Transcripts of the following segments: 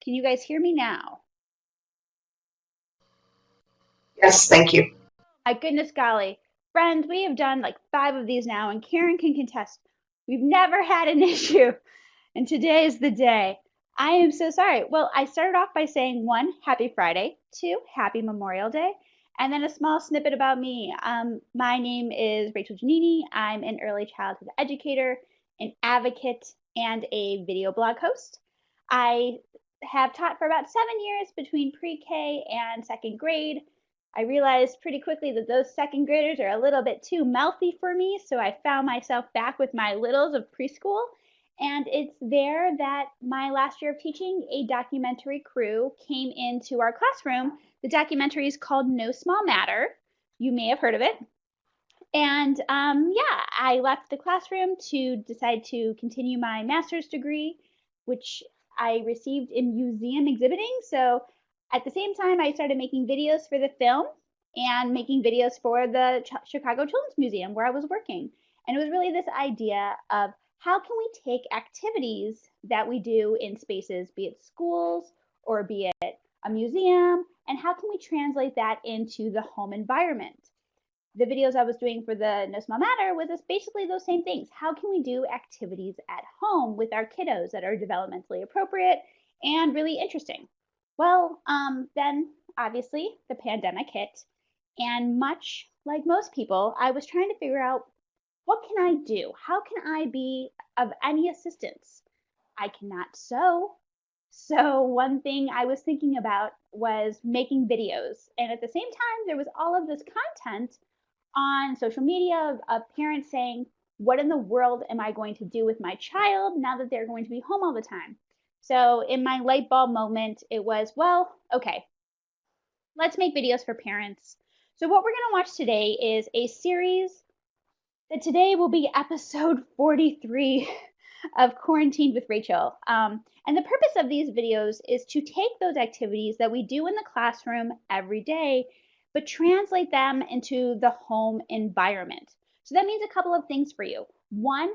Can you guys hear me now? Yes, thank you. My goodness golly. Friends, we have done like 5 of these now, and Karen can contest. We've never had an issue, and today is the day. I am so sorry. Well, I started off by saying 1, happy Friday, 2, happy Memorial Day, and then a small snippet about me. My name is Rachel Giannini. I'm an early childhood educator, an advocate, and a video blog host. I have taught for about 7 years between pre-K and second grade. I realized pretty quickly that those second graders are a little bit too mouthy for me, so I found myself back with my littles of preschool. And it's there that my last year of teaching, a documentary crew came into our classroom. The documentary is called No Small Matter. You may have heard of it. And yeah, I left the classroom to decide to continue my master's degree, which I received in museum exhibiting. So at the same time, I started making videos for the film and making videos for the Chicago Children's Museum where I was working. And it was really this idea of how can we take activities that we do in spaces, be it schools or be it a museum, and how can we translate that into the home environment? The videos I was doing for the No Small Matter was basically those same things. How can we do activities at home with our kiddos that are developmentally appropriate and really interesting? Well, then obviously the pandemic hit, and much like most people, I was trying to figure out what can I do? How can I be of any assistance? I cannot sew. So one thing I was thinking about was making videos. And at the same time, there was all of this content on social media of parents saying, what in the world am I going to do with my child now that they're going to be home all the time? So in my light bulb moment, it was, well, okay, let's make videos for parents. So what we're going to watch today is a series that today will be episode 43 of Quarantined with Rachel. And the purpose of these videos is to take those activities that we do in the classroom every day, but translate them into the home environment. So that means a couple of things for you. One,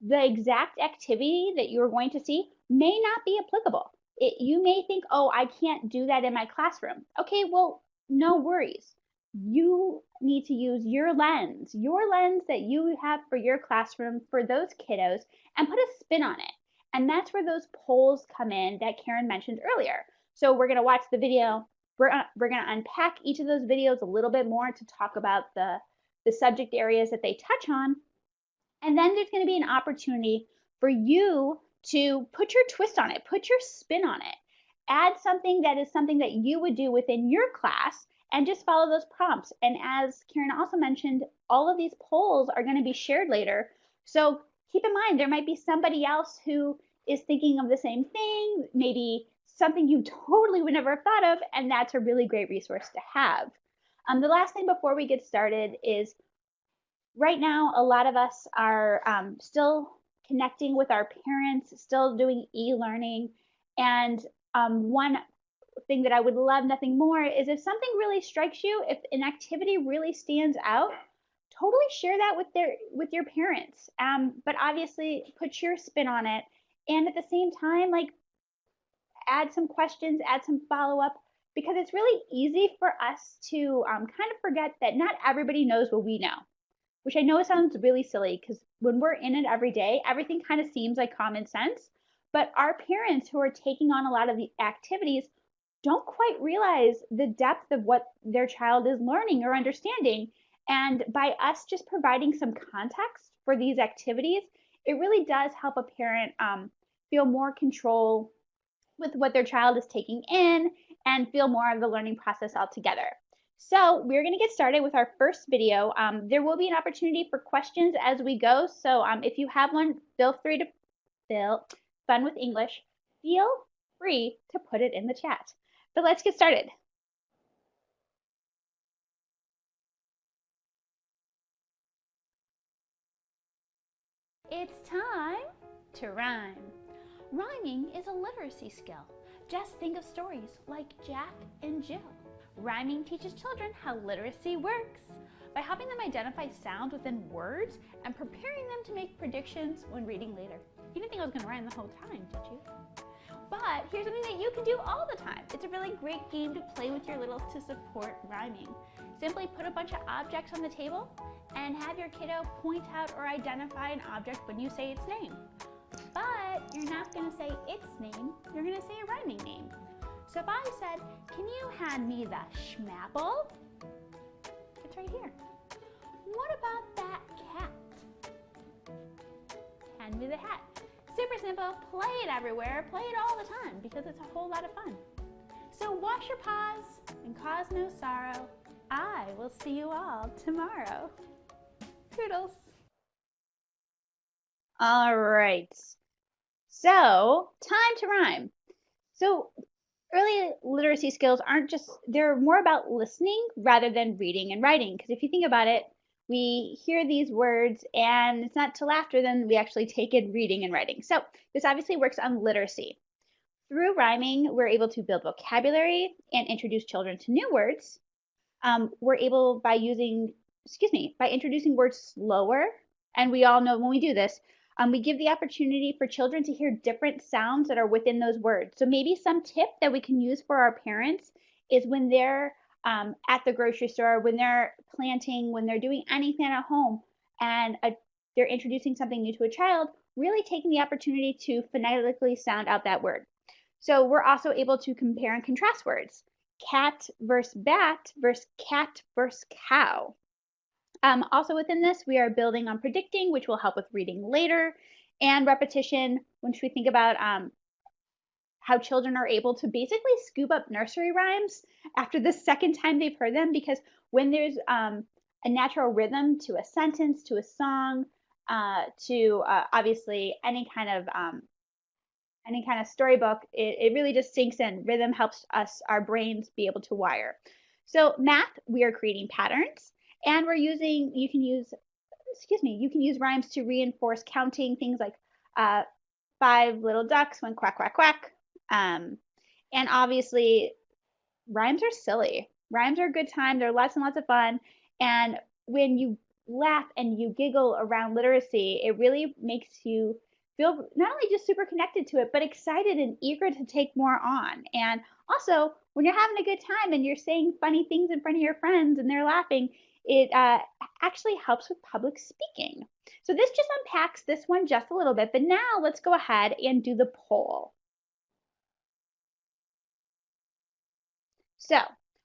the exact activity that you're going to see may not be applicable. You may think, oh, I can't do that in my classroom. Okay, well, no worries. You need to use your lens that you have for your classroom for those kiddos, and put a spin on it. And that's where those polls come in that Karen mentioned earlier. So we're going to watch the video. We're going to unpack each of those videos a little bit more to talk about the subject areas that they touch on. And then there's going to be an opportunity for you to put your twist on it, put your spin on it, add something that is something that you would do within your class, and just follow those prompts. And as Karen also mentioned, all of these polls are going to be shared later. So keep in mind, there might be somebody else who is thinking of the same thing, maybe something you totally would never have thought of, and that's a really great resource to have. The last thing before we get started is right now, a lot of us are still connecting with our parents, still doing e-learning. And one thing that I would love nothing more is if something really strikes you, if an activity really stands out, totally share that with your parents. But obviously put your spin on it. And at the same time, like add some questions, add some follow-up, because it's really easy for us to kind of forget that not everybody knows what we know, which I know sounds really silly because when we're in it every day, everything kind of seems like common sense. But our parents who are taking on a lot of the activities don't quite realize the depth of what their child is learning or understanding. And by us just providing some context for these activities, it really does help a parent feel more control with what their child is taking in and feel more of the learning process altogether. So we're going to get started with our first video. There will be an opportunity for questions as we go. So if you have one, feel free to fun with English. Feel free to put it in the chat. But let's get started. It's time to rhyme. Rhyming is a literacy skill. Just think of stories like Jack and Jill. Rhyming teaches children how literacy works. by helping them identify sounds within words and preparing them to make predictions when reading later. You didn't think I was going to rhyme the whole time, did you? But here's something that you can do all the time. It's a really great game to play with your littles to support rhyming. Simply put a bunch of objects on the table and have your kiddo point out or identify an object when you say its name. But you're not going to say its name, you're going to say a rhyming name. So if I said, can you hand me the schmapple? It's right here. What about that cat? Hand me the hat. Super simple, play it everywhere, play it all the time because it's a whole lot of fun. So wash your paws and cause no sorrow. I will see you all tomorrow. Toodles. All right. So, time to rhyme. So, early literacy skills aren't just, they're more about listening rather than reading and writing. Because if you think about it, we hear these words and it's not till after then we actually take in reading and writing. So this obviously works on literacy. Through rhyming, we're able to build vocabulary and introduce children to new words. We're able by introducing words slower. And we all know when we do this, we give the opportunity for children to hear different sounds that are within those words. So maybe some tip that we can use for our parents is when they're at the grocery store, when they're planting, when they're doing anything at home, and they're introducing something new to a child, really taking the opportunity to phonetically sound out that word. So we're also able to compare and contrast words. Cat versus bat versus cat versus cow. Also within this, we are building on predicting, which will help with reading later, and repetition, which we think about how children are able to basically scoop up nursery rhymes after the second time they've heard them, because when there's a natural rhythm to a sentence, to a song, to obviously any kind of storybook, it really just sinks in. Rhythm helps our brains be able to wire. So math, we are creating patterns. And you can use rhymes to reinforce counting, things like 5 little ducks went quack, quack, quack. And obviously, rhymes are silly. Rhymes are a good time. They're lots and lots of fun. And when you laugh and you giggle around literacy, it really makes you feel not only just super connected to it, but excited and eager to take more on. And also, when you're having a good time and you're saying funny things in front of your friends and they're laughing, it actually helps with public speaking. So this just unpacks this one just a little bit, but now let's go ahead and do the poll. So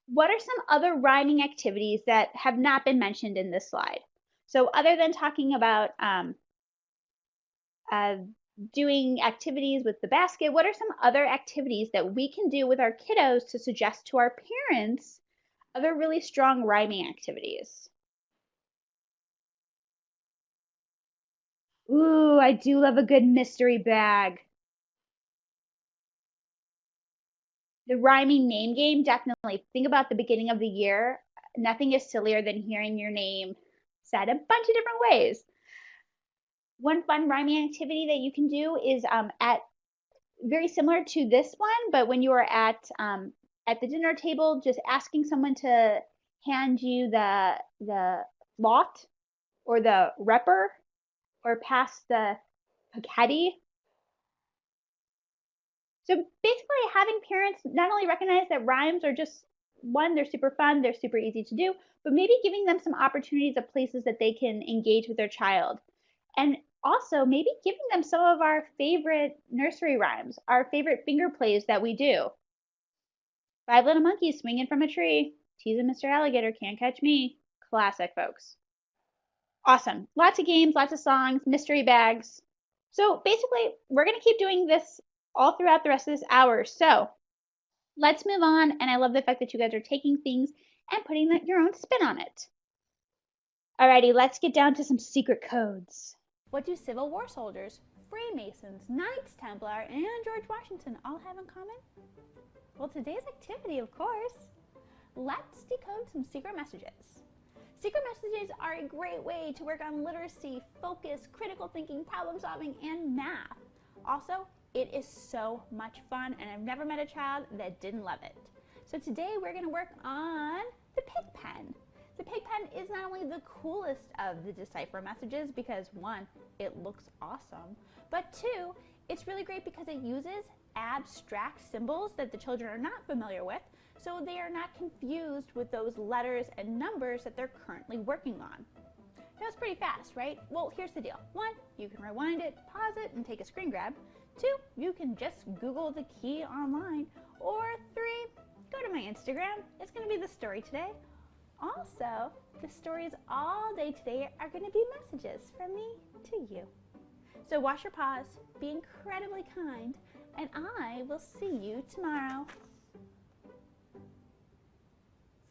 what are some other rhyming activities that have not been mentioned in this slide? So other than talking about doing activities with the basket, what are some other activities that we can do with our kiddos to suggest to our parents other really strong rhyming activities? Ooh, I do love a good mystery bag. The rhyming name game, definitely. Think about the beginning of the year. Nothing is sillier than hearing your name said a bunch of different ways. One fun rhyming activity that you can do is very similar to this one, but when you are at the dinner table, just asking someone to hand you the lot or the repper or pass the spaghetti. So basically having parents not only recognize that rhymes are just one, they're super fun, they're super easy to do, but maybe giving them some opportunities of places that they can engage with their child. And also maybe giving them some of our favorite nursery rhymes, our favorite finger plays that we do. 5 little monkeys swinging from a tree. Teasing Mr. Alligator, can't catch me. Classic, folks. Awesome. Lots of games, lots of songs, mystery bags. So basically, we're going to keep doing this all throughout the rest of this hour. So let's move on. And I love the fact that you guys are taking things and putting your own spin on it. Alrighty, let's get down to some secret codes. What do Civil War soldiers, Freemasons, Knights Templar, and George Washington all have in common? Well, today's activity, of course. Let's decode some secret messages. Secret messages are a great way to work on literacy, focus, critical thinking, problem solving, and math. Also, it is so much fun, and I've never met a child that didn't love it. So today we're going to work on the pig pen. The pig pen is not only the coolest of the decipher messages because one, it looks awesome, but two, it's really great because it uses abstract symbols that the children are not familiar with, so they are not confused with those letters and numbers that they're currently working on. That was pretty fast, right? Well, here's the deal. One, you can rewind it, pause it, and take a screen grab. Two, you can just Google the key online. Or three, go to my Instagram. It's going to be the story today. Also, the stories all day today are going to be messages from me to you. So wash your paws, be incredibly kind, and I will see you tomorrow.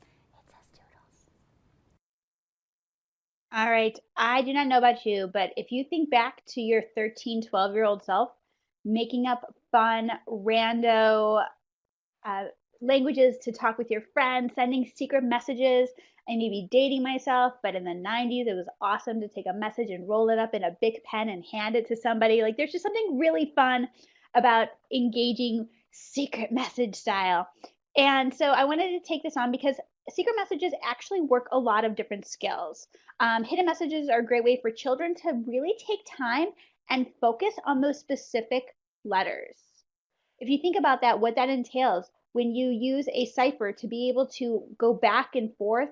It says toodles. All right, I do not know about you, but if you think back to your 13, 12-year-old self, making up fun, rando languages to talk with your friends, sending secret messages. I may be dating myself, but in the 90s, it was awesome to take a message and roll it up in a big pen and hand it to somebody. Like, there's just something really fun about engaging secret message style. And so I wanted to take this on because secret messages actually work a lot of different skills. Hidden messages are a great way for children to really take time and focus on those specific letters. If you think about that, what that entails, when you use a cipher to be able to go back and forth,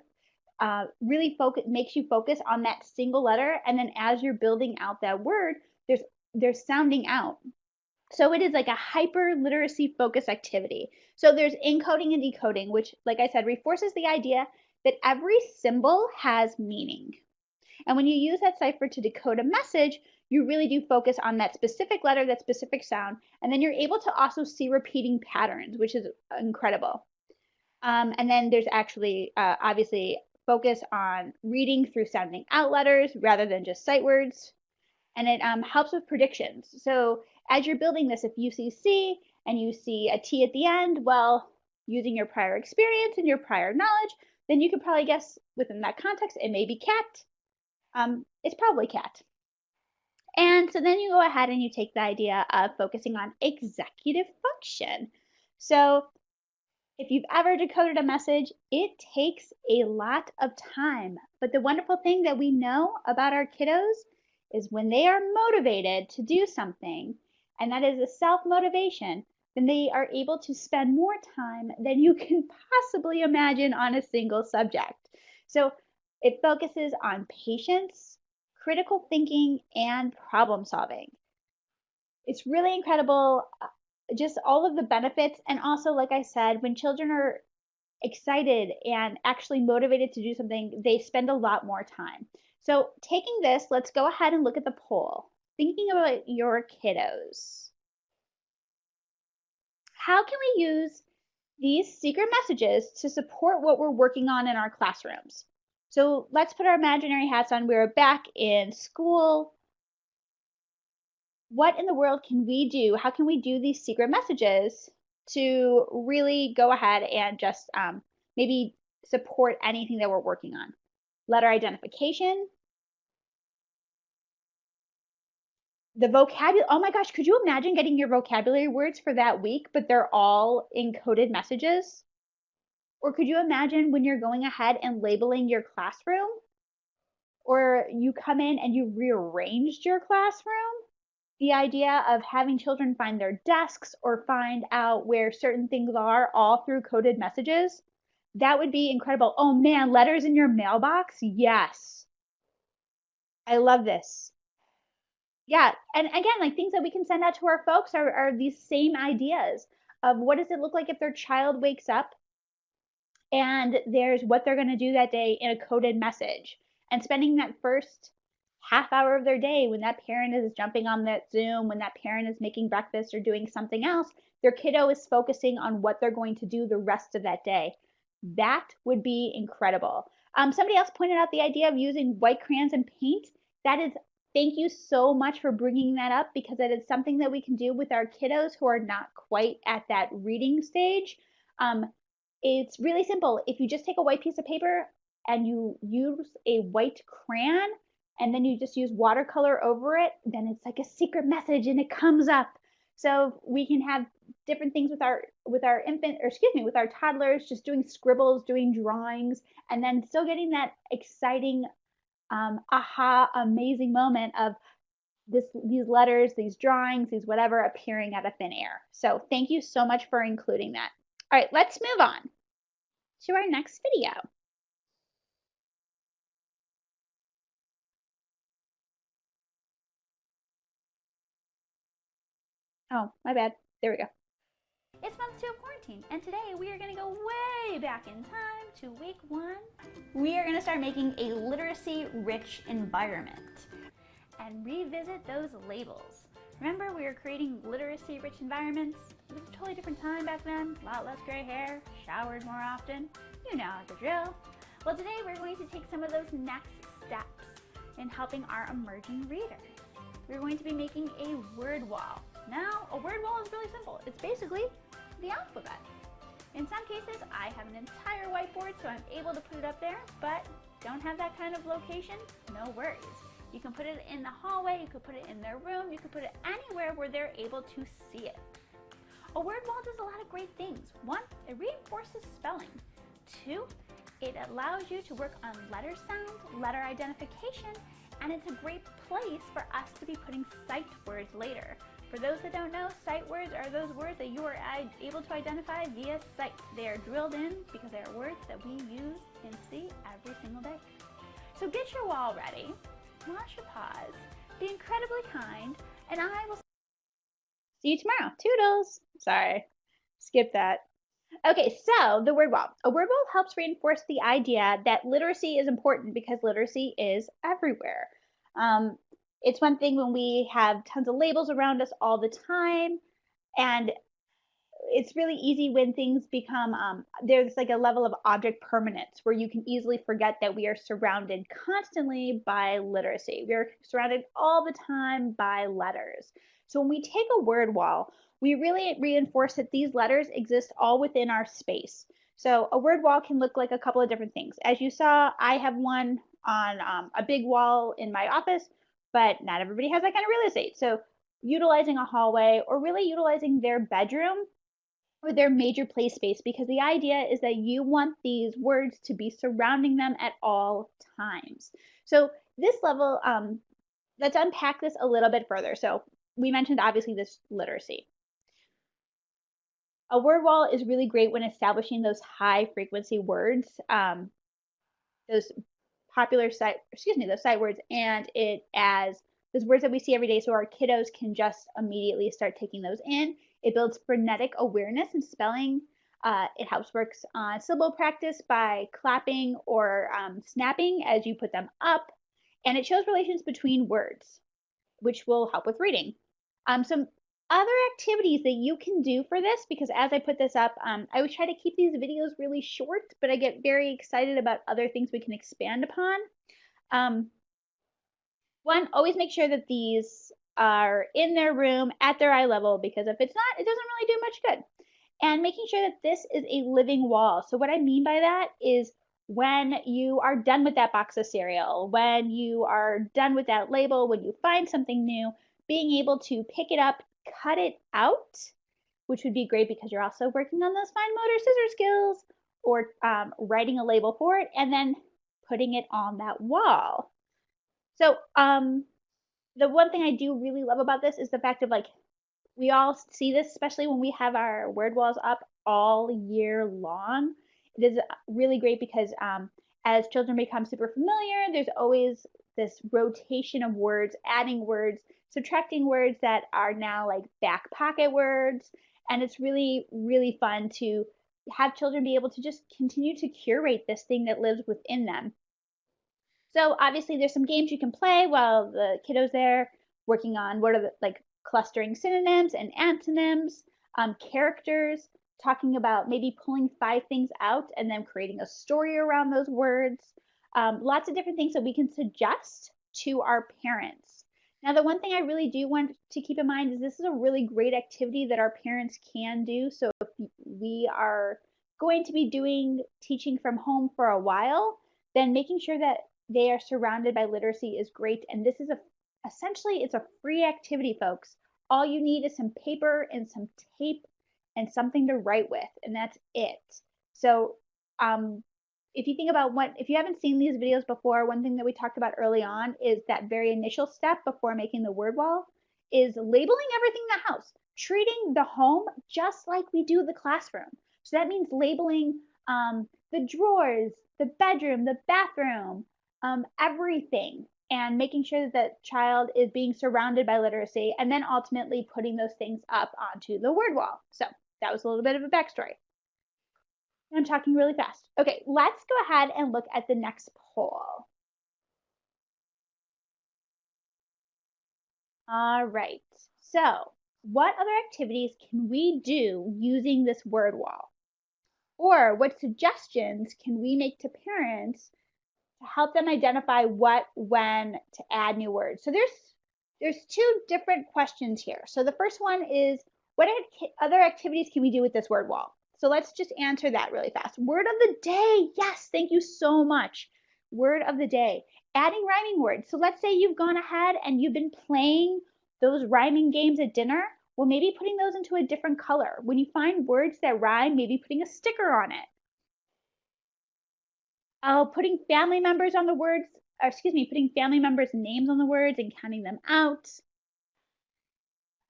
really makes you focus on that single letter, and then as you're building out that word, there's sounding out. So it is like a hyper literacy focus activity. So there's encoding and decoding, which, like I said, reinforces the idea that every symbol has meaning. And when you use that cipher to decode a message, you really do focus on that specific letter, that specific sound, and then you're able to also see repeating patterns, which is incredible. And then there's actually, obviously, focus on reading through sounding out letters rather than just sight words. And it helps with predictions. So as you're building this, if you see C and you see a T at the end, well, using your prior experience and your prior knowledge, then you could probably guess within that context, it may be cat. It's probably cat. And so then you go ahead and you take the idea of focusing on executive function. So if you've ever decoded a message, it takes a lot of time. But the wonderful thing that we know about our kiddos is when they are motivated to do something, and that is a self-motivation, then they are able to spend more time than you can possibly imagine on a single subject. So it focuses on patience, critical thinking, and problem solving. It's really incredible, just all of the benefits. And also, like I said, when children are excited and actually motivated to do something, they spend a lot more time. So taking this, let's go ahead and look at the poll. Thinking about your kiddos. How can we use these secret messages to support what we're working on in our classrooms? So let's put our imaginary hats on. We're back in school. What in the world can we do? How can we do these secret messages to really go ahead and just maybe support anything that we're working on? Letter identification. The vocabulary. Oh my gosh, could you imagine getting your vocabulary words for that week, but they're all encoded messages? Or could you imagine when you're going ahead and labeling your classroom? Or you come in and you rearranged your classroom? The idea of having children find their desks or find out where certain things are all through coded messages, that would be incredible. Oh man, letters in your mailbox? Yes. I love this. Yeah, and again, like things that we can send out to our folks are these same ideas of what does it look like if their child wakes up and there's what they're going to do that day in a coded message, and spending that first half hour of their day when that parent is jumping on that Zoom, when that parent is making breakfast or doing something else, their kiddo is focusing on what they're going to do the rest of that day. That would be incredible. Somebody else pointed out the idea of using white crayons and paint. That is, thank you so much for bringing that up, because it is something that we can do with our kiddos who are not quite at that reading stage. It's really simple. If you just take a white piece of paper and you use a white crayon and then you just use watercolor over it, then it's like a secret message and it comes up. So we can have different things with our infant, or excuse me, with our toddlers, just doing scribbles, doing drawings, and then still getting that exciting aha, amazing moment of these letters, these drawings, these whatever appearing out of thin air. So thank you so much for including that. All right, let's move on to our next video. Oh, my bad. There we go. It's month 2 of quarantine, and today we are going to go way back in time to week 1. We are going to start making a literacy-rich environment and revisit those labels. Remember, we were creating literacy-rich environments? It was a totally different time back then, a lot less gray hair, showered more often. You know the drill. Well, today we're going to take some of those next steps in helping our emerging readers. We're going to be making a word wall. Now, a word wall is really simple. It's basically the alphabet. In some cases, I have an entire whiteboard, so I'm able to put it up there, but don't have that kind of location? No worries. You can put it in the hallway, you could put it in their room, you could put it anywhere where they're able to see it. A word wall does a lot of great things. 1, it reinforces spelling. 2, it allows you to work on letter sounds, letter identification, and it's a great place for us to be putting sight words later. For those that don't know, sight words are those words that you are able to identify via sight. They are drilled in because they are words that we use and see every single day. So get your wall ready, wash your paws, be incredibly kind, and I will see you tomorrow. Toodles! Sorry, skip that. Okay, so the word wall. A word wall helps reinforce the idea that literacy is important because literacy is everywhere. It's one thing when we have tons of labels around us all the time, and it's really easy when things become, there's like a level of object permanence where you can easily forget that we are surrounded constantly by literacy. We're surrounded all the time by letters. So when we take a word wall, we really reinforce that these letters exist all within our space. So a word wall can look like a couple of different things. As you saw, I have one on a big wall in my office, but not everybody has that kind of real estate. So utilizing a hallway or really utilizing their bedroom or their major play space, because the idea is that you want these words to be surrounding them at all times. So this level, let's unpack this a little bit further. So we mentioned obviously this literacy. A word wall is really great when establishing those high frequency words, those popular those sight words, and it as those words that we see every day, so our kiddos can just immediately start taking those in. It builds phonetic awareness and spelling. It helps works on syllable practice by clapping or snapping as you put them up, and it shows relations between words, which will help with reading. Some other activities that you can do for this, because as I put this up, I always try to keep these videos really short, but I get very excited about other things we can expand upon. One, always make sure that these are in their room at their eye level, because if it's not, it doesn't really do much good. And making sure that this is a living wall. So what I mean by that is when you are done with that box of cereal, when you are done with that label, when you find something new, being able to pick it up, cut it out, which would be great because you're also working on those fine motor scissor skills, or writing a label for it and then putting it on that wall. So the one thing I do really love about this is the fact of, like, we all see this, especially when we have our word walls up all year long. It is really great because as children become super familiar, there's always this rotation of words, adding words, subtracting words that are now like back pocket words. And it's really, really fun to have children be able to just continue to curate this thing that lives within them. So obviously there's some games you can play while the kiddo's there working on what are the, like, clustering synonyms and antonyms, characters, talking about maybe pulling 5 things out and then creating a story around those words. Lots of different things that we can suggest to our parents. Now, the one thing I really do want to keep in mind is this is a really great activity that our parents can do. So if we are going to be doing teaching from home for a while, then making sure that they are surrounded by literacy is great. And this is essentially, it's a free activity, folks. All you need is some paper and some tape and something to write with, and that's it. So, if you think about if you haven't seen these videos before, one thing that we talked about early on is that very initial step before making the word wall is labeling everything in the house, treating the home just like we do the classroom. So that means labeling the drawers, the bedroom, the bathroom, everything, and making sure that the child is being surrounded by literacy, and then ultimately putting those things up onto the word wall. So that was a little bit of a backstory. I'm talking really fast. Okay, let's go ahead and look at the next poll. All right, so what other activities can we do using this word wall? Or what suggestions can we make to parents to help them identify what, when to add new words? So there's two different questions here. So the first one is, what other activities can we do with this word wall? So let's just answer that really fast. Word of the day. Yes, thank you so much. Word of the day. Adding rhyming words. So let's say you've gone ahead and you've been playing those rhyming games at dinner. Well, maybe putting those into a different color. When you find words that rhyme, maybe putting a sticker on it. Putting family members on the words, or excuse me, putting family members' names on the words and counting them out.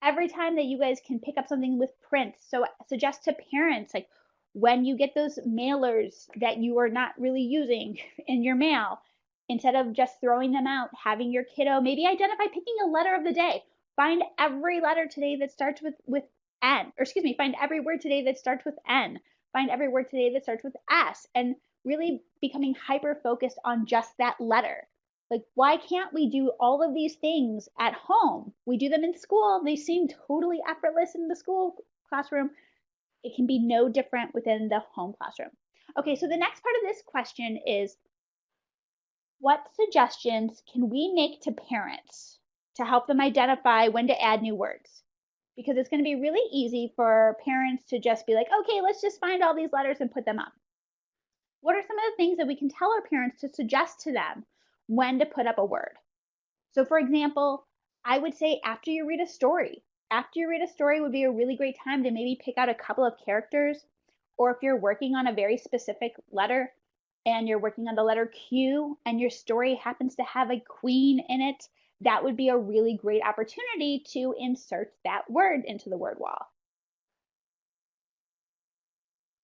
Every time that you guys can pick up something with prints, so suggest to parents, like when you get those mailers that you are not really using in your mail, instead of just throwing them out, having your kiddo maybe identify picking a letter of the day. Find every letter today that starts with N, or excuse me, find every word today that starts with N. Find every word today that starts with S, and really becoming hyper focused on just that letter. Like, why can't we do all of these things at home? We do them in school. They seem totally effortless in the school classroom. It can be no different within the home classroom. Okay, so the next part of this question is, what suggestions can we make to parents to help them identify when to add new words? Because it's going to be really easy for parents to just be like, okay, let's just find all these letters and put them up. What are some of the things that we can tell our parents to suggest to them when to put up a word? So for example, I would say after you read a story. After you read a story would be a really great time to maybe pick out a couple of characters, or if you're working on a very specific letter and you're working on the letter Q and your story happens to have a queen in it, that would be a really great opportunity to insert that word into the word wall.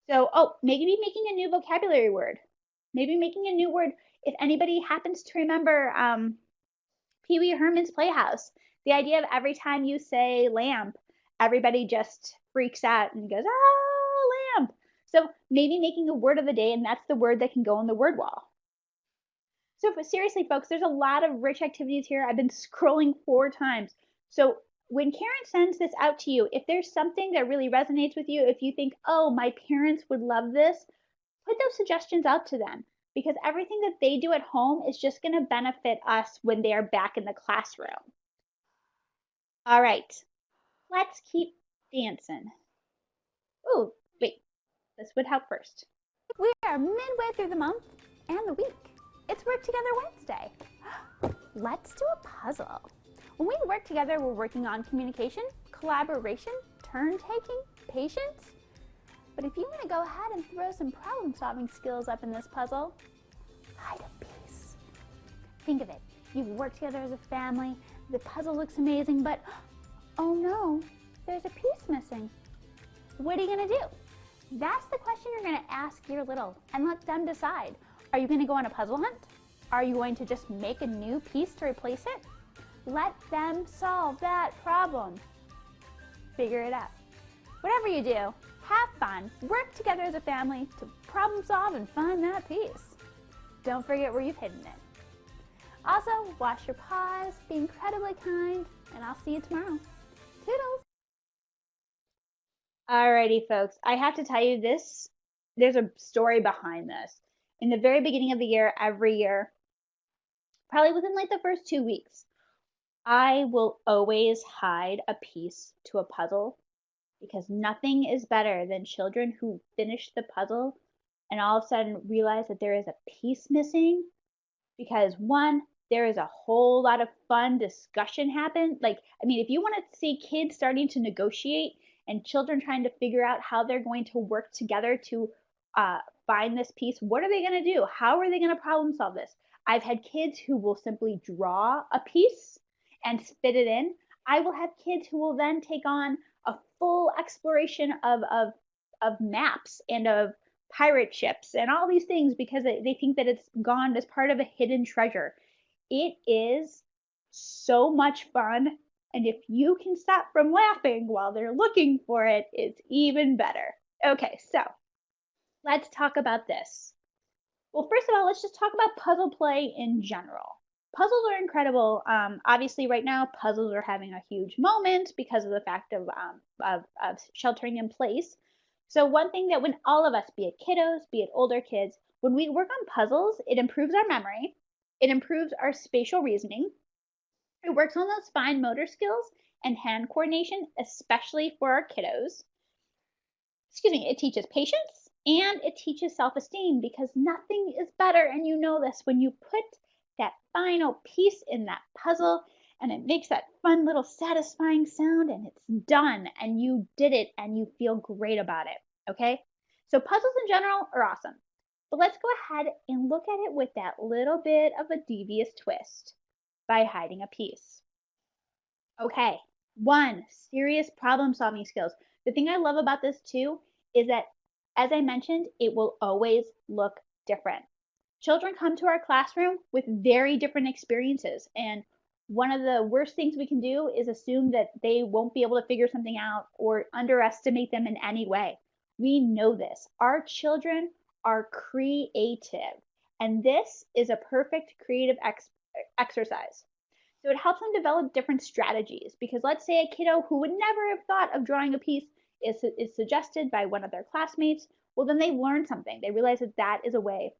So, maybe making a new vocabulary word. Maybe making a new word. If anybody happens to remember Pee Wee Herman's Playhouse, the idea of every time you say lamp, everybody just freaks out and goes, ah, lamp. So maybe making a word of the day, and that's the word that can go on the word wall. So seriously, folks, there's a lot of rich activities here. I've been scrolling 4 times. So when Karen sends this out to you, if there's something that really resonates with you, if you think, oh, my parents would love this, put those suggestions out to them, because everything that they do at home is just going to benefit us when they are back in the classroom. All right, let's keep dancing. Oh, wait, this would help first. We are midway through the month and the week. It's Work Together Wednesday. Let's do a puzzle. When we work together, we're working on communication, collaboration, turn-taking, patience. But if you want to go ahead and throw some problem-solving skills up in this puzzle, hide a piece. Think of it. You've worked together as a family. The puzzle looks amazing, but oh no, there's a piece missing. What are you going to do? That's the question you're going to ask your little and let them decide. Are you going to go on a puzzle hunt? Are you going to just make a new piece to replace it? Let them solve that problem. Figure it out. Whatever you do, have fun. Work together as a family to problem solve and find that piece. Don't forget where you've hidden it. Also, wash your paws, be incredibly kind, and I'll see you tomorrow. Toodles! Alrighty, folks. I have to tell you this. There's a story behind this. In the very beginning of the year, every year, probably within like the first 2 weeks, I will always hide a piece to a puzzle, because nothing is better than children who finish the puzzle and all of a sudden realize that there is a piece missing, because one, there is a whole lot of fun discussion happen. Like, I mean, if you want to see kids starting to negotiate and children trying to figure out how they're going to work together to find this piece. What are they going to do? How are they going to problem solve this? I've had kids who will simply draw a piece and spit it in. I will have kids who will then take on a full exploration of maps and of pirate ships and all these things because they think that it's gone as part of a hidden treasure. It is so much fun. And if you can stop from laughing while they're looking for it, it's even better. Okay, so let's talk about this. Well, first of all, let's just talk about puzzle play in general. Puzzles are incredible. Obviously, right now, puzzles are having a huge moment because of the fact of sheltering in place. So one thing that when all of us, be it kiddos, be it older kids, when we work on puzzles, it improves our memory, it improves our spatial reasoning, it works on those fine motor skills and hand coordination, especially for our kiddos. Excuse me, it teaches patience and it teaches self-esteem because nothing is better, and you know this, when you put that final piece in that puzzle and it makes that fun little satisfying sound and it's done and you did it and you feel great about it. Okay, so puzzles in general are awesome, but let's go ahead and look at it with that little bit of a devious twist by hiding a piece. Okay, one, serious problem solving skills. The thing I love about this too is that, as I mentioned, it will always look different. Children come to our classroom with very different experiences, and one of the worst things we can do is assume that they won't be able to figure something out or underestimate them in any way. We know this. Our children are creative, and this is a perfect creative exercise. So it helps them develop different strategies because let's say a kiddo who would never have thought of drawing a piece is suggested by one of their classmates. Well, then they've learned something. They realize that that is a way.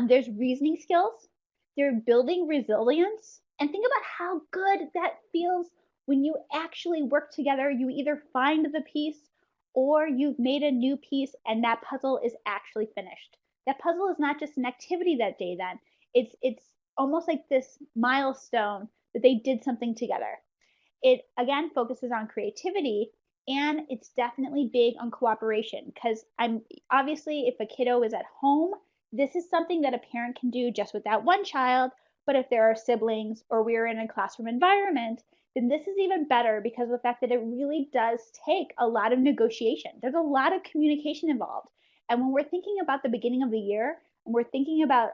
There's reasoning skills. They're building resilience. And think about how good that feels when you actually work together. You either find the piece or you've made a new piece and that puzzle is actually finished. That puzzle is not just an activity that day then. It's almost like this milestone that they did something together. It again focuses on creativity and it's definitely big on cooperation because I'm obviously if a kiddo is at home, this is something that a parent can do just with that one child. But if there are siblings or we're in a classroom environment, then this is even better because of the fact that it really does take a lot of negotiation. There's a lot of communication involved. And when we're thinking about the beginning of the year, and we're thinking about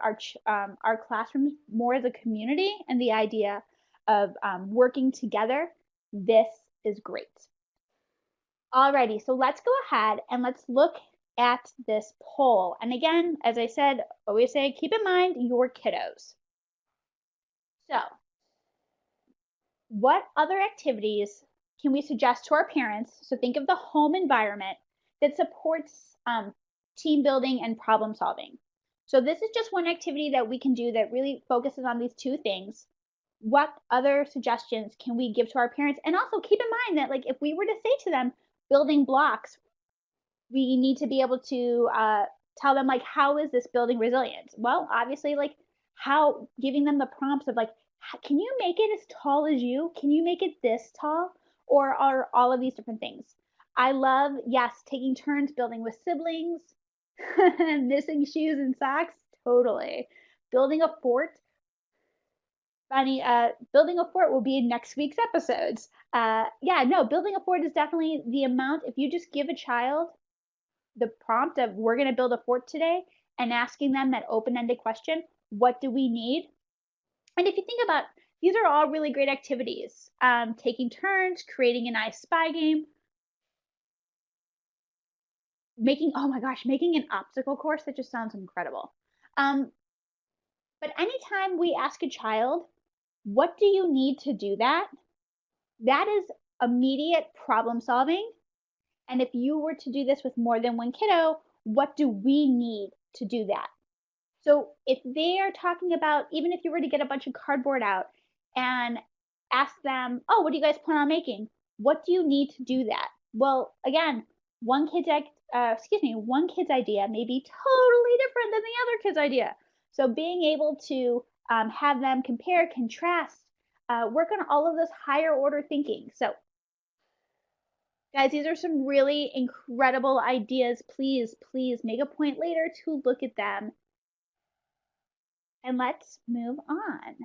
our classrooms more as a community and the idea of working together, this is great. Alrighty, so let's go ahead and let's look at this poll. And again, as I said, always say, keep in mind your kiddos. So, what other activities can we suggest to our parents? So think of the home environment that supports team building and problem solving. So this is just one activity that we can do that really focuses on these two things. What other suggestions can we give to our parents? And also keep in mind that like if we were to say to them, building blocks, we need to be able to tell them like, how is this building resilient? Well, obviously like how giving them the prompts of like, can you make it as tall as you? Can you make it this tall? Or are all of these different things? I love, yes, taking turns building with siblings, missing shoes and socks, totally. Building a fort. Funny, building a fort will be in next week's episodes. Yeah, no, building a fort is definitely the amount. If you just give a child the prompt of we're going to build a fort today and asking them that open-ended question, what do we need? And if you think about, these are all really great activities. Taking turns, creating an I Spy game, making, oh my gosh, making an obstacle course, that just sounds incredible. But anytime we ask a child, what do you need to do that? That is immediate problem solving. And if you were to do this with more than one kiddo, what do we need to do that? So if they are talking about, even if you were to get a bunch of cardboard out and ask them, oh, what do you guys plan on making? What do you need to do that? Well, again, one kid's idea may be totally different than the other kid's idea. So being able to have them compare, contrast, work on all of this higher order thinking. So Guys, these are some really incredible ideas. Please, please make a point later to look at them. And let's move on.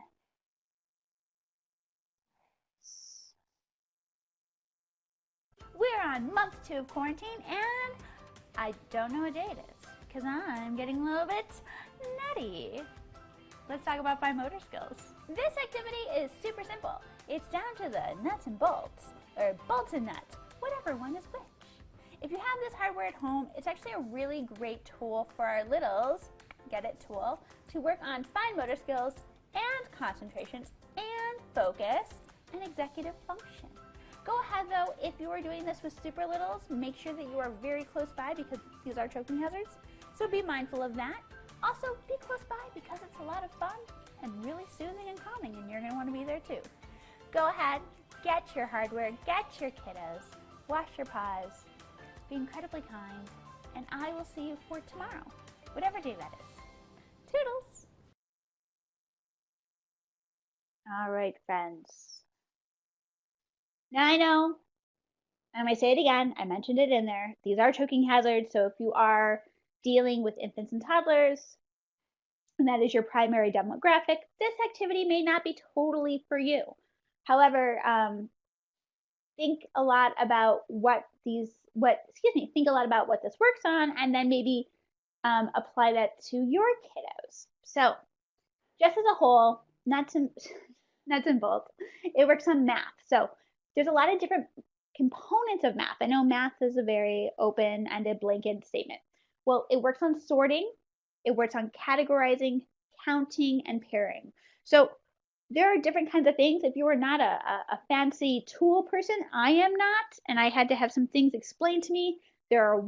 We're on month 2 of quarantine, and I don't know what day it is because I'm getting a little bit nutty. Let's talk about fine motor skills. This activity is super simple. It's down to the nuts and bolts, or bolts and nuts, whatever one is which. If you have this hardware at home, it's actually a really great tool for our littles, get it tool, to work on fine motor skills and concentration and focus and executive function. Go ahead though, if you are doing this with super littles, make sure that you are very close by because these are choking hazards. So be mindful of that. Also, be close by because it's a lot of fun and really soothing and calming, and you're going to want to be there too. Go ahead, get your hardware, get your kiddos, wash your paws, be incredibly kind, and I will see you for tomorrow, whatever day that is. Toodles! All right, friends. Now I know, and I say it again, I mentioned it in there, these are choking hazards, so if you are dealing with infants and toddlers, and that is your primary demographic, this activity may not be totally for you. However, think a lot about think a lot about what this works on, and then maybe apply that to your kiddos. So, just as a whole, nuts and nuts and bolts, it works on math. So, there's a lot of different components of math. I know math is a very open-ended blanket statement. Well, it works on sorting, it works on categorizing, counting, and pairing. So there are different kinds of things. If you are not a fancy tool person, I am not, and I had to have some things explained to me. There are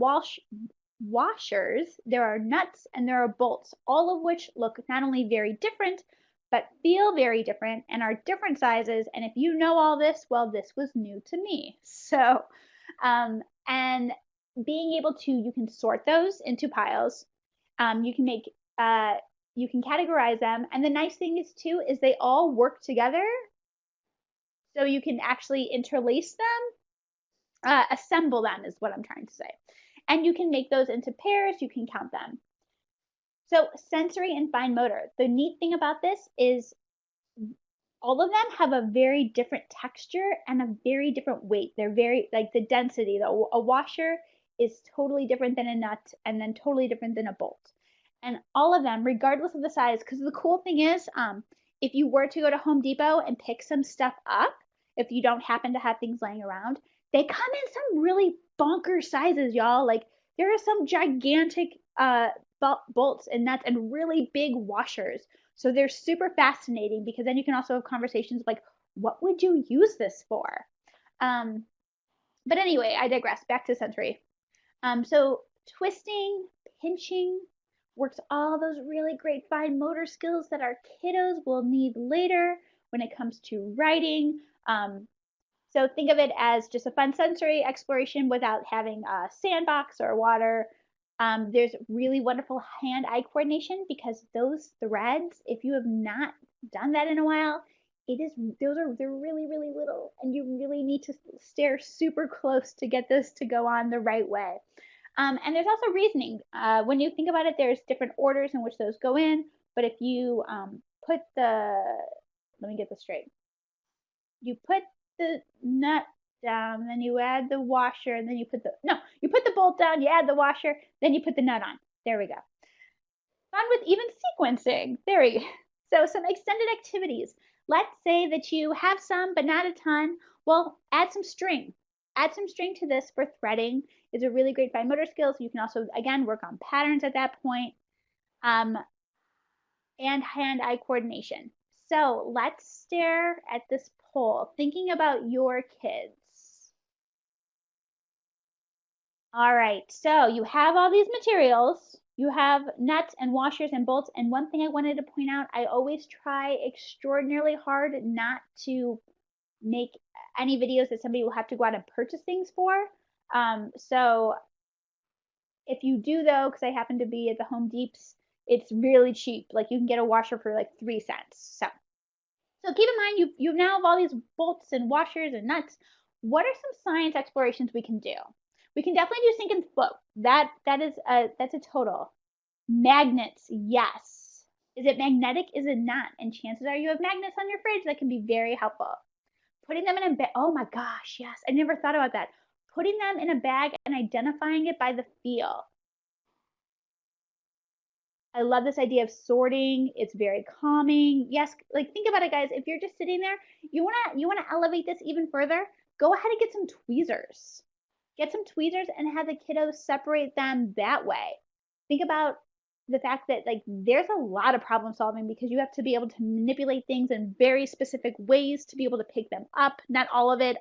washers, there are nuts, and there are bolts, all of which look not only very different, but feel very different and are different sizes. And if you know all this, well, this was new to me. So, and being able to, you can sort those into piles. You can make, you can categorize them. And the nice thing is too, is they all work together. So you can actually interlace them, assemble them is what I'm trying to say. And you can make those into pairs, you can count them. So sensory and fine motor. The neat thing about this is all of them have a very different texture and a very different weight. They're very, like the density, a washer is totally different than a nut and then totally different than a bolt. And all of them, regardless of the size, because the cool thing is, if you were to go to Home Depot and pick some stuff up, if you don't happen to have things laying around, they come in some really bonkers sizes, y'all. Like there are some gigantic bolts and nuts and really big washers. So they're super fascinating because then you can also have conversations like, what would you use this for? But anyway, I digress. Back to sensory. So twisting, pinching, works all those really great fine motor skills that our kiddos will need later when it comes to writing. So think of it as just a fun sensory exploration without having a sandbox or water. There's really wonderful hand-eye coordination because those threads, if you have not done that in a while, they're really, really little and you really need to stare super close to get this to go on the right way. And there's also reasoning. When you think about it, there's different orders in which those go in, but if you put let me get this straight. You put the nut down, then you add the washer, and then you put the bolt down, you add the washer, then you put the nut on. There we go. Fun with even sequencing. There we go. So some extended activities. Let's say that you have some, but not a ton. Well, add some string. Add some string to this for threading. It's a really great fine motor skills. You can also, again, work on patterns at that point. And hand-eye coordination. So let's stare at this poll, thinking about your kids. All right, so you have all these materials. You have nuts and washers and bolts. And one thing I wanted to point out, I always try extraordinarily hard not to make any videos that somebody will have to go out and purchase things for. So if you do though, because I happen to be at the Home Deeps, it's really cheap. Like you can get a washer for like 3 cents. So keep in mind you now have all these bolts and washers and nuts. What are some science explorations we can do? We can definitely do sink and float. That's a total. Magnets, yes. Is it magnetic? Is it not? And chances are you have magnets on your fridge that can be very helpful. Putting them in a bag. Oh my gosh, yes. I never thought about that. Putting them in a bag and identifying it by the feel. I love this idea of sorting. It's very calming. Yes, like think about it, guys. If you're just sitting there, you wanna elevate this even further. Go ahead and get some tweezers. Get some tweezers and have the kiddos separate them that way. Think about the fact that like there's a lot of problem solving because you have to be able to manipulate things in very specific ways to be able to pick them up. Not all of it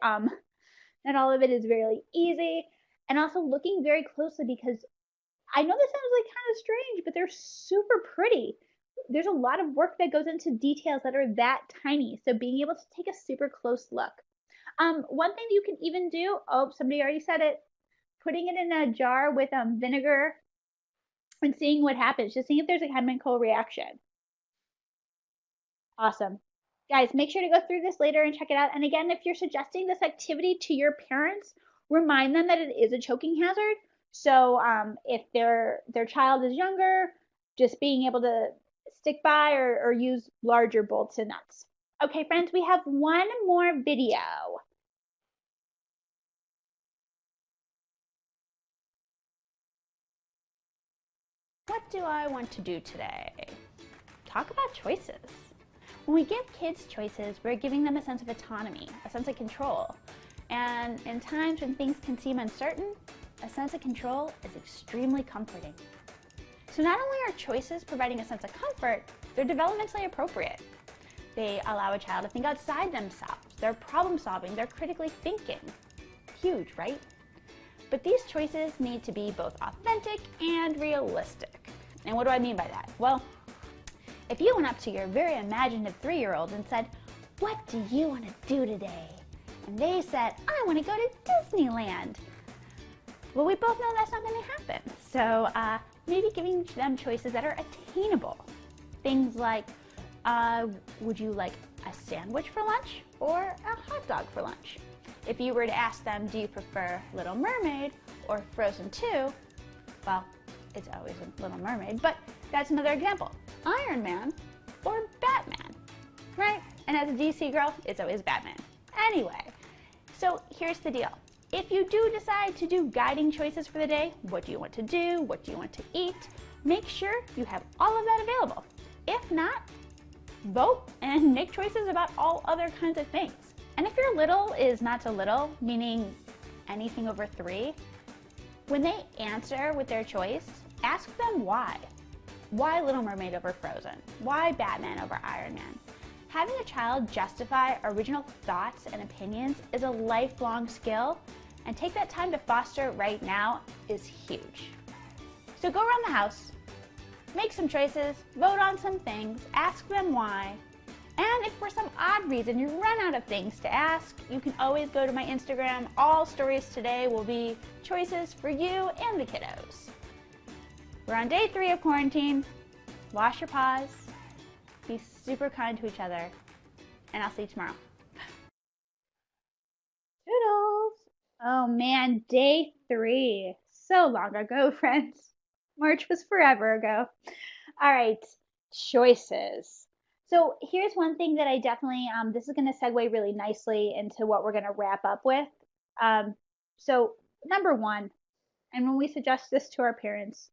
is really easy. And also looking very closely because I know this sounds like kind of strange, but they're super pretty. There's a lot of work that goes into details that are that tiny. So being able to take a super close look. One thing you can even do, oh, somebody already said it, putting it in a jar with vinegar and seeing what happens, just seeing if there's a chemical reaction. Awesome. Guys, make sure to go through this later and check it out. And again, if you're suggesting this activity to your parents, remind them that it is a choking hazard. So if their child is younger, just being able to stick by or use larger bolts and nuts. Okay, friends, we have one more video. What do I want to do today? Talk about choices. When we give kids choices, we're giving them a sense of autonomy, a sense of control. And in times when things can seem uncertain, a sense of control is extremely comforting. So not only are choices providing a sense of comfort, they're developmentally appropriate. They allow a child to think outside themselves. They're problem solving, they're critically thinking. Huge, right? But these choices need to be both authentic and realistic. And what do I mean by that? Well, if you went up to your very imaginative 3-year-old and said, "What do you want to do today?" and they said, "I want to go to Disneyland." Well, we both know that's not going to happen. So maybe giving them choices that are attainable. Things like, would you like a sandwich for lunch or a hot dog for lunch? If you were to ask them, do you prefer Little Mermaid or Frozen 2? Well, it's always a Little Mermaid, but that's another example. Iron Man or Batman, right? And as a DC girl, it's always Batman. Anyway, so here's the deal. If you do decide to do guiding choices for the day, what do you want to do? What do you want to eat? Make sure you have all of that available. If not, vote and make choices about all other kinds of things. And if your little is not so little, meaning anything over 3, when they answer with their choice, ask them why. Why Little Mermaid over Frozen? Why Batman over Iron Man? Having a child justify original thoughts and opinions is a lifelong skill, and take that time to foster it right now is huge. So go around the house, make some choices, vote on some things, ask them why, and if for some odd reason you run out of things to ask, you can always go to my Instagram. All stories today will be choices for you and the kiddos. We're on day 3 of quarantine. Wash your paws, be super kind to each other, and I'll see you tomorrow. Toodles. Oh man, day 3. So long ago, friends. March was forever ago. All right, choices. So here's one thing that I definitely, this is going to segue really nicely into what we're going to wrap up with. So number 1, and when we suggest this to our parents,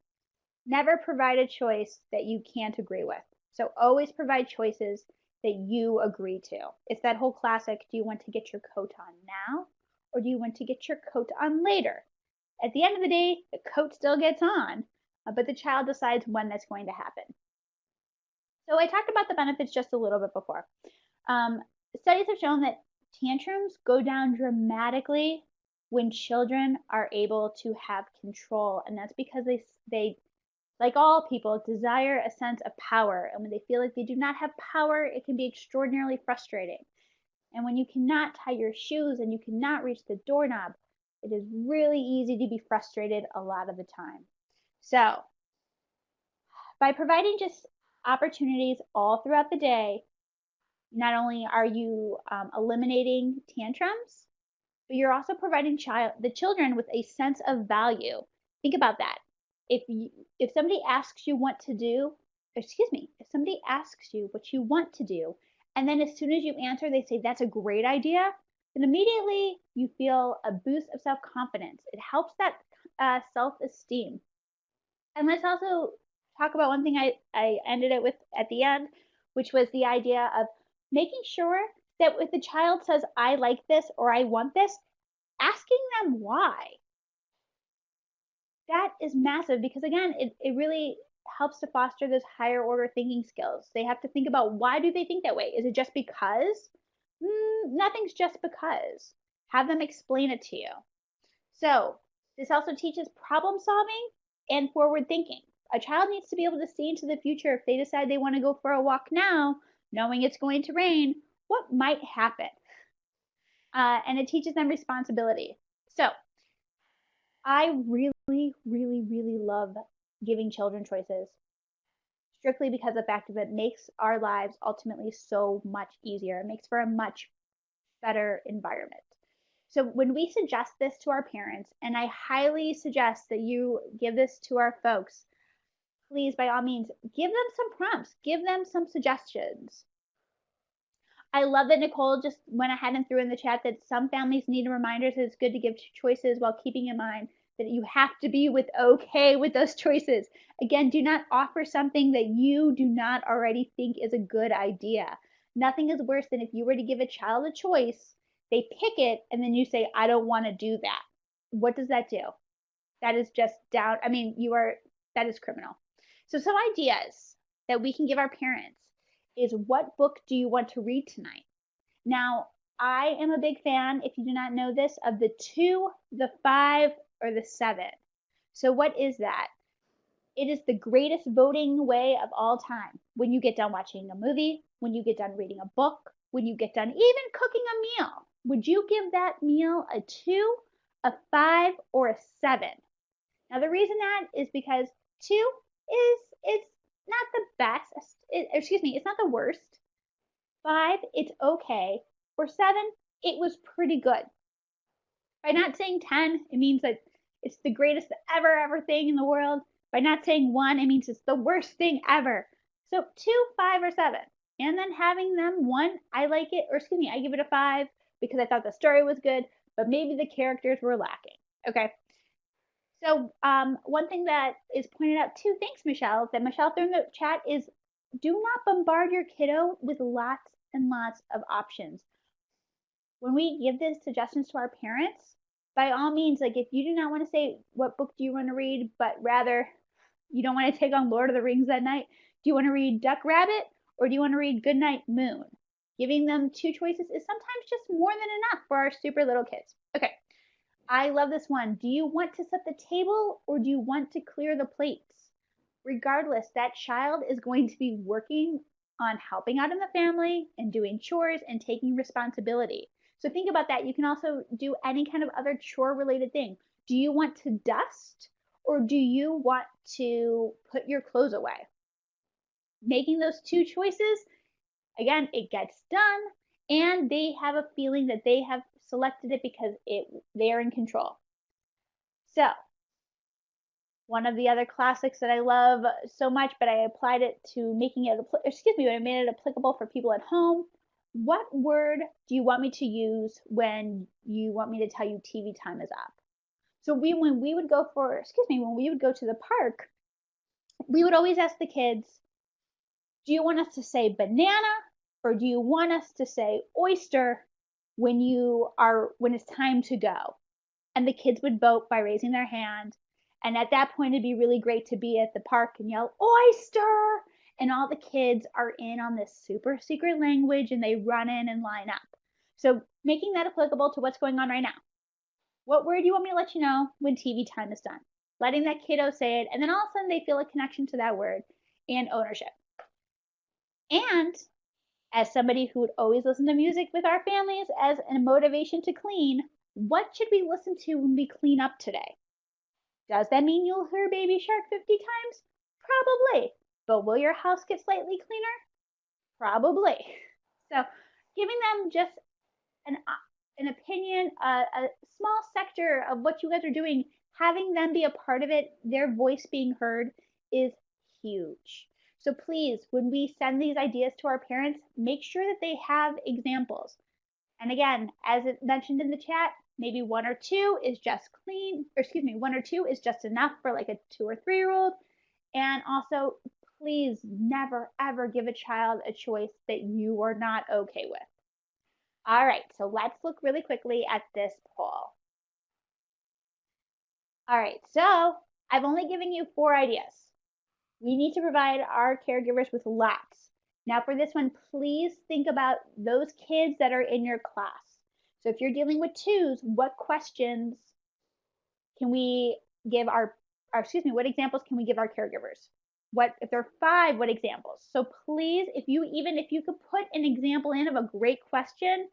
never provide a choice that you can't agree with. So always provide choices that you agree to. It's that whole classic, do you want to get your coat on now or do you want to get your coat on later? At the end of the day, the coat still gets on, but the child decides when that's going to happen. So I talked about the benefits just a little bit before. Studies have shown that tantrums go down dramatically when children are able to have control, and that's because they like all people, desire a sense of power, and when they feel like they do not have power, it can be extraordinarily frustrating. And when you cannot tie your shoes and you cannot reach the doorknob, it is really easy to be frustrated a lot of the time. So by providing just opportunities all throughout the day, not only are you eliminating tantrums, but you're also providing the children with a sense of value. Think about that. If somebody asks you what to do, if somebody asks you what you want to do, and then as soon as you answer, they say that's a great idea, then immediately you feel a boost of self-confidence. It helps that self-esteem. And let's also talk about one thing I ended it with at the end, which was the idea of making sure that if the child says, I like this or I want this, asking them why. That is massive because, again, it really helps to foster those higher order thinking skills. They have to think about why do they think that way? Is it just because? Nothing's just because. Have them explain it to you. So this also teaches problem solving and forward thinking. A child needs to be able to see into the future if they decide they want to go for a walk now, knowing it's going to rain, what might happen. And it teaches them responsibility. So I really, really, really love giving children choices strictly because the fact of it makes our lives ultimately so much easier. It makes for a much better environment. So when we suggest this to our parents, and I highly suggest that you give this to our folks, please, by all means, give them some prompts, give them some suggestions. I love that Nicole just went ahead and threw in the chat that some families need reminders that it's good to give choices while keeping in mind that you have to be okay with those choices. Again, do not offer something that you do not already think is a good idea. Nothing is worse than if you were to give a child a choice, they pick it, and then you say, I don't want to do that. What does that do? That is just down. I mean, that is criminal. So some ideas that we can give our parents is, what book do you want to read tonight? Now, I am a big fan, if you do not know this, of the 2, the 5, or the 7. So what is that? It is the greatest voting way of all time. When you get done watching a movie, when you get done reading a book, when you get done even cooking a meal, would you give that meal a 2, a 5, or a 7? Now the reason that is because 2 is not the best, it's not the worst. 5, it's okay. Or 7, it was pretty good. By not saying 10, it means that it's the greatest ever thing in the world. By not saying 1, it means it's the worst thing ever. So 2, 5, or 7. And then having them 1, I like it, or I give it a 5 because I thought the story was good, but maybe the characters were lacking. Okay. So one thing that is pointed out too, thanks Michelle, that Michelle threw in the chat is, do not bombard your kiddo with lots and lots of options. When we give these suggestions to our parents, by all means, like if you do not want to say what book do you want to read, but rather you don't want to take on Lord of the Rings that night, do you want to read Duck Rabbit or do you want to read Goodnight Moon? Giving them 2 choices is sometimes just more than enough for our super little kids. Okay. I love this one. Do you want to set the table or do you want to clear the plates? Regardless, that child is going to be working on helping out in the family and doing chores and taking responsibility. So think about that. You can also do any kind of other chore related thing. Do you want to dust or do you want to put your clothes away? Making those 2 choices, again, it gets done and they have a feeling that they have selected it because they're in control. So one of the other classics that I love so much, but I applied it to making it, I made it applicable for people at home. What word do you want me to use when you want me to tell you TV time is up? So when we would go to the park, we would always ask the kids, do you want us to say banana or do you want us to say oyster when it's time to go? And the kids would vote by raising their hand. And at that point, it'd be really great to be at the park and yell, oyster! And all the kids are in on this super secret language and they run in and line up. So making that applicable to what's going on right now. What word do you want me to let you know when TV time is done? Letting that kiddo say it, and then all of a sudden they feel a connection to that word and ownership. And as somebody who would always listen to music with our families as a motivation to clean, what should we listen to when we clean up today? Does that mean you'll hear Baby Shark 50 times? Probably. But will your house get slightly cleaner? Probably. So giving them just an opinion, a small sector of what you guys are doing, having them be a part of it, their voice being heard is huge. So please, when we send these ideas to our parents, make sure that they have examples. And again, as it mentioned in the chat, maybe one or two is just clean, or excuse me, one or two is just enough for like a 2 or 3-year-old. And also, please never ever give a child a choice that you are not okay with. All right, so let's look really quickly at this poll. All right, so I've only given you 4 ideas. We need to provide our caregivers with lots. Now for this one, please think about those kids that are in your class. So if you're dealing with 2s, what questions can we give what examples can we give our caregivers? What if they're 5, what examples? So please, if you could put an example in of a great question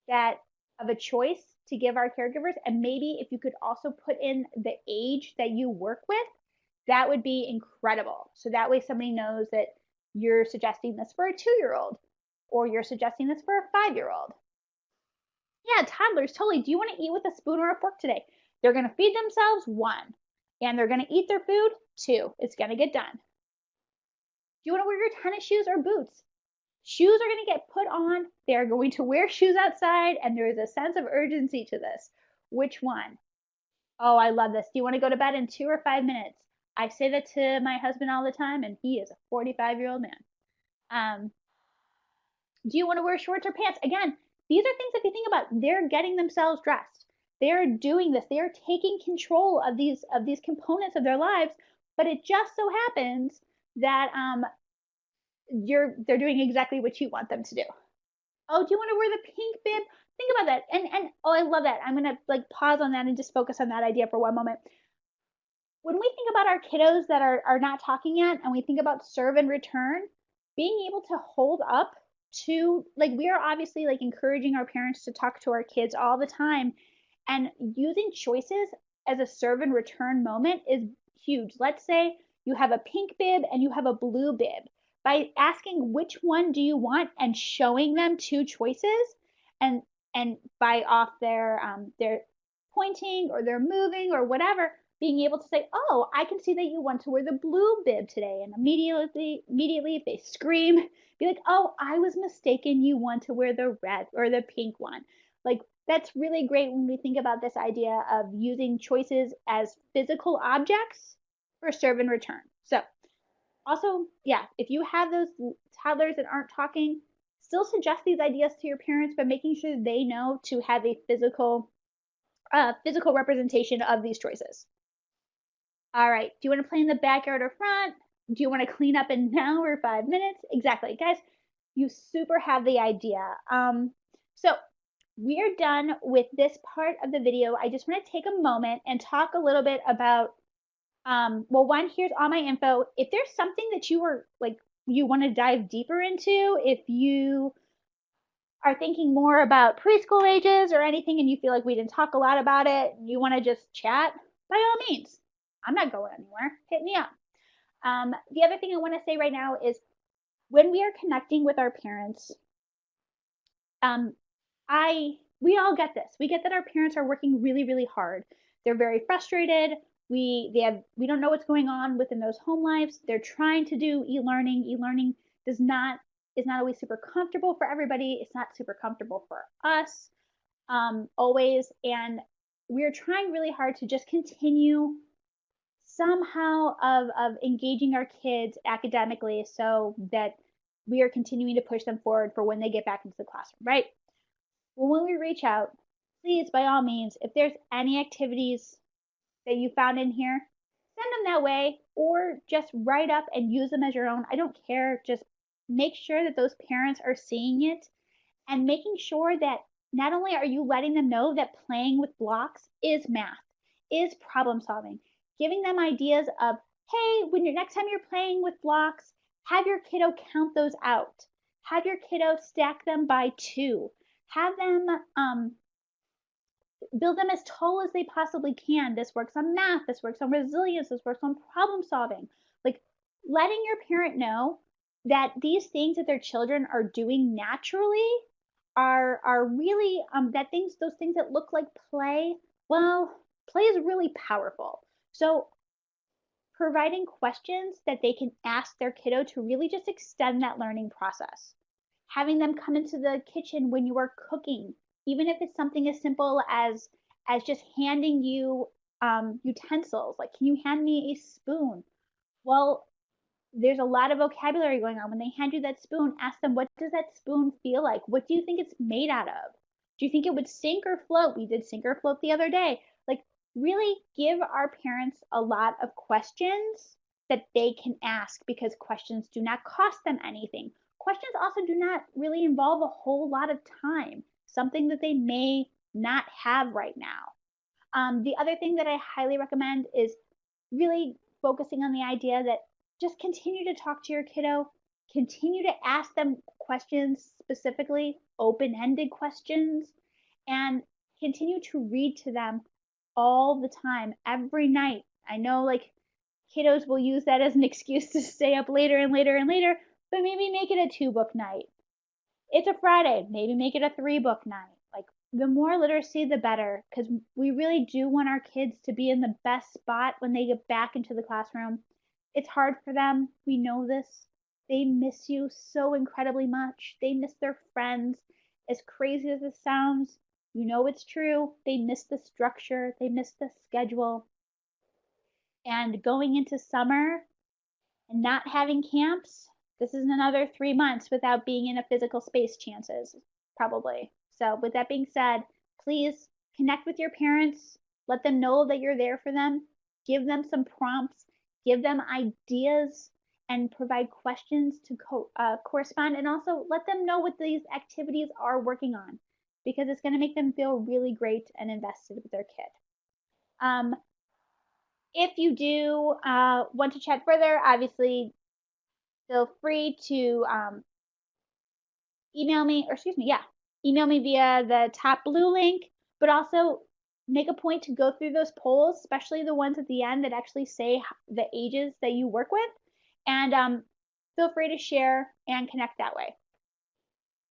that of a choice to give our caregivers, and maybe if you could also put in the age that you work with, that would be incredible. So that way somebody knows that you're suggesting this for a 2-year-old or you're suggesting this for a 5-year-old. Yeah, toddlers, totally. Do you want to eat with a spoon or a fork today? They're going to feed themselves 1, and they're going to eat their food 2. It's going to get done. Do you want to wear your tennis shoes or boots? Shoes are going to get put on. They're going to wear shoes outside, and there is a sense of urgency to this. Which one? Oh, I love this. Do you want to go to bed in 2 or 5 minutes? I say that to my husband all the time, and he is a 45-year-old man. Do you want to wear shorts or pants? Again, these are things, if you think about, they're getting themselves dressed. They're doing this. They're taking control of these components of their lives, but it just so happens that they're doing exactly what you want them to do. Oh, do you want to wear the pink bib? Think about that. And oh, I love that. I'm gonna like pause on that and just focus on that idea for one moment. When we think about our kiddos that are not talking yet, and we think about serve and return, being able to hold up to, like, we are obviously like encouraging our parents to talk to our kids all the time, and using choices as a serve and return moment is huge. Let's say you have a pink bib and you have a blue bib. By asking which one do you want and showing them 2 choices, and by off their pointing or they're moving or whatever, being able to say, oh, I can see that you want to wear the blue bib today. And immediately if they scream, be like, oh, I was mistaken. You want to wear the red or the pink one. Like, that's really great when we think about this idea of using choices as physical objects for serve and return. So also, yeah, if you have those toddlers that aren't talking, still suggest these ideas to your parents, but making sure they know to have a physical representation of these choices. All right, do you want to play in the backyard or front? Do you want to clean up in now or 5 minutes? Exactly, guys, you super have the idea. So we are done with this part of the video. I just want to take a moment and talk a little bit about, well, one, here's all my info. If there's something that you want to dive deeper into, if you are thinking more about preschool ages or anything and you feel like we didn't talk a lot about it, and you want to just chat, by all means, I'm not going anywhere. Hit me up. The other thing I want to say right now is when we are connecting with our parents, we all get this. We get that our parents are working really, really hard. They're very frustrated. We don't know what's going on within those home lives. They're trying to do e-learning. E-learning is not always super comfortable for everybody. It's not super comfortable for us always. And we're trying really hard to just continue somehow of engaging our kids academically so that we are continuing to push them forward for when they get back into the classroom, right? Well, when we reach out, please, by all means, if there's any activities that you found in here, send them that way, or just write up and use them as your own. I don't care. Just make sure that those parents are seeing it and making sure that not only are you letting them know that playing with blocks is math, is problem solving, giving them ideas of, hey, when next time you're playing with blocks, have your kiddo count those out. Have your kiddo stack them by 2. Have them build them as tall as they possibly can. This works on math. This works on resilience. This works on problem solving. Like, letting your parent know that these things that their children are doing naturally are really those things that look like play. Well, play is really powerful. So providing questions that they can ask their kiddo to really just extend that learning process. Having them come into the kitchen when you are cooking, even if it's something as simple as just handing you utensils. Like, can you hand me a spoon? Well, there's a lot of vocabulary going on. When they hand you that spoon, ask them, what does that spoon feel like? What do you think it's made out of? Do you think it would sink or float? We did sink or float the other day. Like, really give our parents a lot of questions that they can ask, because questions do not cost them anything. Questions also do not really involve a whole lot of time, something that they may not have right now. The other thing that I highly recommend is really focusing on the idea that just continue to talk to your kiddo, continue to ask them questions, specifically open ended questions, and continue to read to them all the time, every night. I know, like, kiddos will use that as an excuse to stay up later and later and later, but maybe make it a 2 book night. It's a Friday, maybe make it a 3 book night. Like, the more literacy, the better, because we really do want our kids to be in the best spot when they get back into the classroom. It's hard for them. We know this. They miss you so incredibly much. They miss their friends. As crazy as this sounds, you know it's true. They miss the structure, they miss the schedule. And going into summer and not having camps, this is another 3 months without being in a physical space, chances, probably. So, with that being said, please connect with your parents, let them know that you're there for them, give them some prompts, give them ideas, and provide questions to correspond, and also let them know what these activities are working on, because it's going to make them feel really great and invested with their kid. Um, if you do want to chat further, obviously feel free to email me via the top blue link, but also make a point to go through those polls, especially the ones at the end that actually say the ages that you work with, and feel free to share and connect that way.